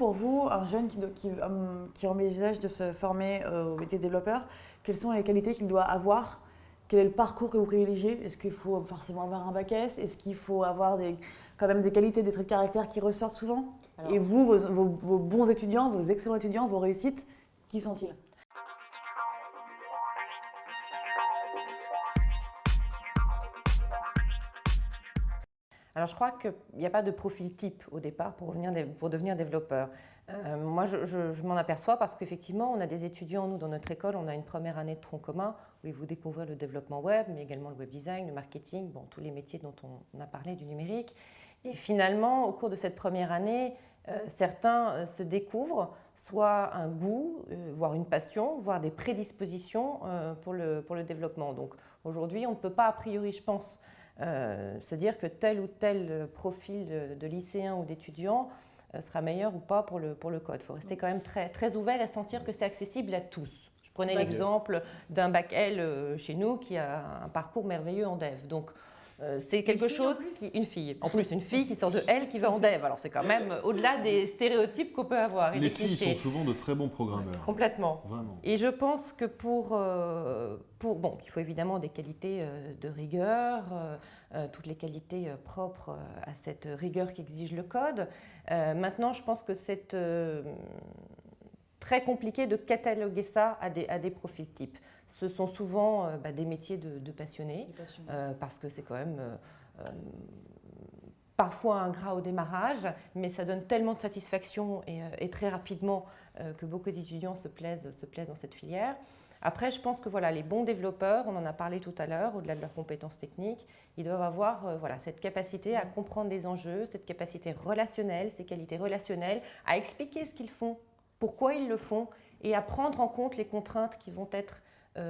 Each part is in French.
pour vous, un jeune qui envisage de se former au métier de développeur, quelles sont les qualités qu'il doit avoir? Quel est le parcours que vous privilégiez? Est-ce qu'il faut forcément avoir un bac S? Est-ce qu'il faut avoir quand même des qualités, des traits de caractère qui ressortent souvent? Et vous, vos bons étudiants, vos excellents étudiants, vos réussites, qui sont-ils? Alors, je crois qu'il n'y a pas de profil type au départ pour devenir développeur. Moi, je m'en aperçois parce qu'effectivement, on a des étudiants, nous, dans notre école, on a une première année de tronc commun où ils vont découvrir le développement web, mais également le web design, le marketing, bon, tous les métiers dont on a parlé, du numérique. Et finalement, au cours de cette première année, certains se découvrent soit un goût, voire une passion, voire des prédispositions pour le développement. Donc aujourd'hui, on ne peut pas, a priori, je pense, se dire que tel ou tel profil de lycéen ou d'étudiant sera meilleur ou pas pour le code. Il faut rester quand même très, très ouvert et sentir que c'est accessible à tous. Je prenais l'exemple d'un bac L chez nous qui a un parcours merveilleux en dev. Donc, c'est quelque chose une fille, en plus une fille qui sort de L qui va en dev. Alors c'est quand même au-delà des stéréotypes qu'on peut avoir. Les filles sont souvent de très bons programmeurs. Complètement. Vraiment. Et je pense que bon, il faut évidemment des qualités de rigueur, toutes les qualités propres à cette rigueur qu'exige le code. Maintenant, je pense que c'est très compliqué de cataloguer ça à des profils types. Ce sont souvent des métiers de passionnés, parce que c'est quand même parfois ingrat au démarrage, mais ça donne tellement de satisfaction et très rapidement que beaucoup d'étudiants se plaisent dans cette filière. Après, je pense que voilà, les bons développeurs, on en a parlé tout à l'heure, au-delà de leurs compétences techniques, ils doivent avoir cette capacité à comprendre des enjeux, cette capacité relationnelle, ces qualités relationnelles, à expliquer ce qu'ils font, pourquoi ils le font, et à prendre en compte les contraintes qui vont être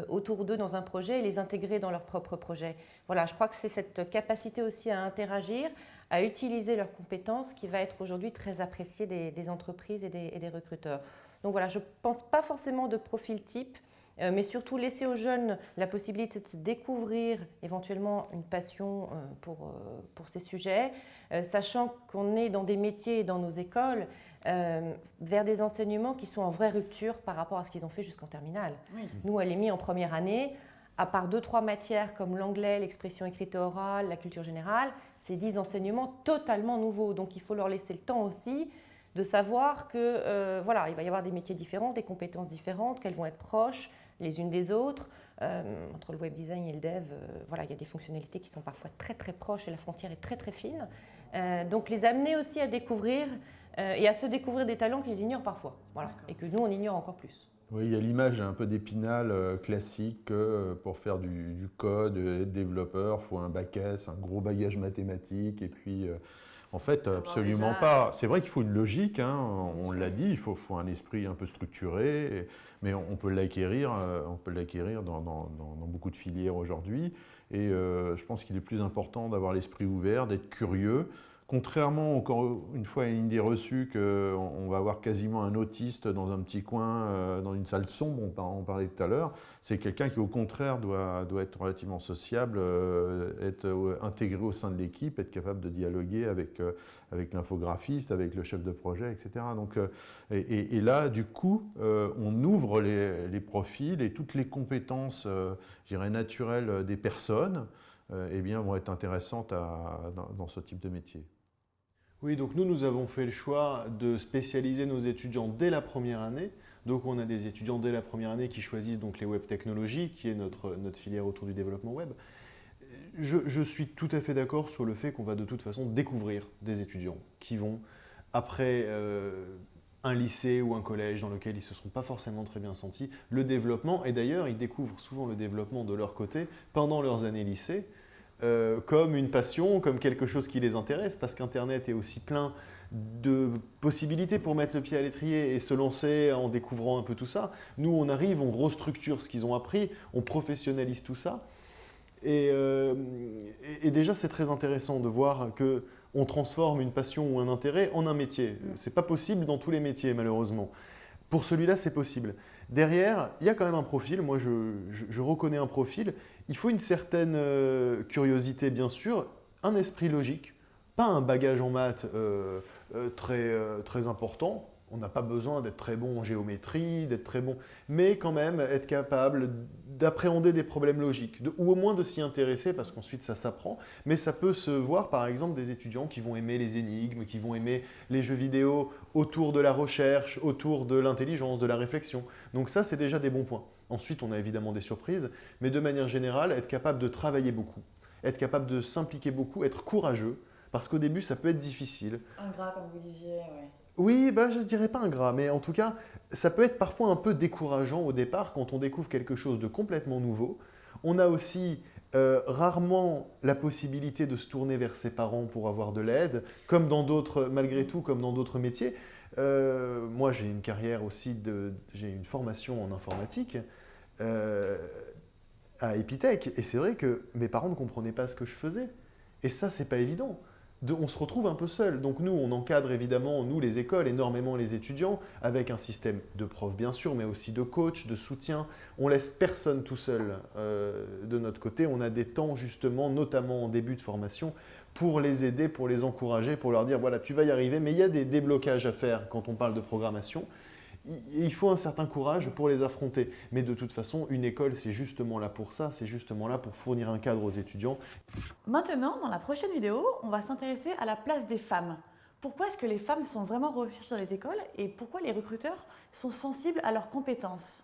autour d'eux dans un projet et les intégrer dans leur propre projet. Voilà, je crois que c'est cette capacité aussi à interagir, à utiliser leurs compétences qui va être aujourd'hui très appréciée des entreprises et des recruteurs. Donc voilà, je ne pense pas forcément de profil type, mais surtout laisser aux jeunes la possibilité de se découvrir éventuellement une passion pour ces sujets, sachant qu'on est dans des métiers et dans nos écoles vers des enseignements qui sont en vraie rupture par rapport à ce qu'ils ont fait jusqu'en terminale. Oui. Nous, à l'EMI, en première année, à part 2-3 matières comme l'anglais, l'expression écrite et orale, la culture générale, c'est 10 enseignements totalement nouveaux. Donc il faut leur laisser le temps aussi de savoir que voilà, il va y avoir des métiers différents, des compétences différentes, qu'elles vont être proches les unes des autres. Entre le web design et le dev, voilà, il y a des fonctionnalités qui sont parfois très très proches et la frontière est très très fine. Donc les amener aussi à découvrir et à se découvrir des talents qu'ils ignorent parfois, voilà, et que nous on ignore encore plus. Oui, il y a l'image un peu d'Épinal classique que pour faire du code, être développeur, il faut un bac S, un gros bagage mathématique et puis en fait absolument pas. C'est vrai qu'il faut une logique, hein, on l'a dit, il faut un esprit un peu structuré, mais on peut l'acquérir dans beaucoup de filières aujourd'hui et je pense qu'il est plus important d'avoir l'esprit ouvert, d'être curieux. Contrairement, encore une fois, à une idée reçue qu'on va avoir quasiment un autiste dans un petit coin, dans une salle sombre, on parlait tout à l'heure, c'est quelqu'un qui, au contraire, doit être relativement sociable, être intégré au sein de l'équipe, être capable de dialoguer avec l'infographiste, avec le chef de projet, etc. Donc, et là, du coup, on ouvre les profils et toutes les compétences, je dirais, naturelles des personnes, eh bien, vont être intéressantes dans ce type de métier. Oui, donc nous avons fait le choix de spécialiser nos étudiants dès la première année. Donc on a des étudiants dès la première année qui choisissent donc les web technologies, qui est notre filière autour du développement web. Je suis tout à fait d'accord sur le fait qu'on va de toute façon découvrir des étudiants qui vont, après un lycée ou un collège dans lequel ils ne se seront pas forcément très bien sentis, le développement, et d'ailleurs ils découvrent souvent le développement de leur côté pendant leurs années lycée, comme une passion, comme quelque chose qui les intéresse, parce qu'Internet est aussi plein de possibilités pour mettre le pied à l'étrier et se lancer en découvrant un peu tout ça. Nous, on arrive, on restructure ce qu'ils ont appris, on professionnalise tout ça. Et déjà, c'est très intéressant de voir qu'on transforme une passion ou un intérêt en un métier. Ce n'est pas possible dans tous les métiers, malheureusement. Pour celui-là, c'est possible. Derrière, il y a quand même un profil. Moi, je reconnais un profil. Il faut une certaine curiosité, bien sûr, un esprit logique, pas un bagage en maths très important. On n'a pas besoin d'être très bon en géométrie, d'être très bon, mais quand même être capable d'appréhender des problèmes logiques, ou au moins de s'y intéresser, parce qu'ensuite ça s'apprend. Mais ça peut se voir, par exemple, des étudiants qui vont aimer les énigmes, qui vont aimer les jeux vidéo autour de la recherche, autour de l'intelligence, de la réflexion. Donc ça, c'est déjà des bons points. Ensuite, on a évidemment des surprises, mais de manière générale, être capable de travailler beaucoup, être capable de s'impliquer beaucoup, être courageux, parce qu'au début, ça peut être difficile. Ingrat, comme vous disiez, ouais. Oui, je ne dirais pas ingrat, mais en tout cas, ça peut être parfois un peu décourageant au départ quand on découvre quelque chose de complètement nouveau. On a aussi rarement la possibilité de se tourner vers ses parents pour avoir de l'aide, comme dans d'autres, malgré tout, comme dans d'autres métiers. Moi, j'ai une carrière aussi, j'ai une formation en informatique à Epitech, et c'est vrai que mes parents ne comprenaient pas ce que je faisais. Et ça, c'est pas évident. On se retrouve un peu seul. Donc nous, on encadre évidemment, nous les écoles, énormément les étudiants, avec un système de profs bien sûr, mais aussi de coach, de soutien. On laisse personne tout seul de notre côté. On a des temps justement, notamment en début de formation, pour les aider, pour les encourager, pour leur dire voilà, tu vas y arriver, mais il y a des déblocages à faire quand on parle de programmation. Il faut un certain courage pour les affronter. Mais de toute façon, une école, c'est justement là pour ça, c'est justement là pour fournir un cadre aux étudiants. Maintenant, dans la prochaine vidéo, on va s'intéresser à la place des femmes. Pourquoi est-ce que les femmes sont vraiment recherchées dans les écoles et pourquoi les recruteurs sont sensibles à leurs compétences?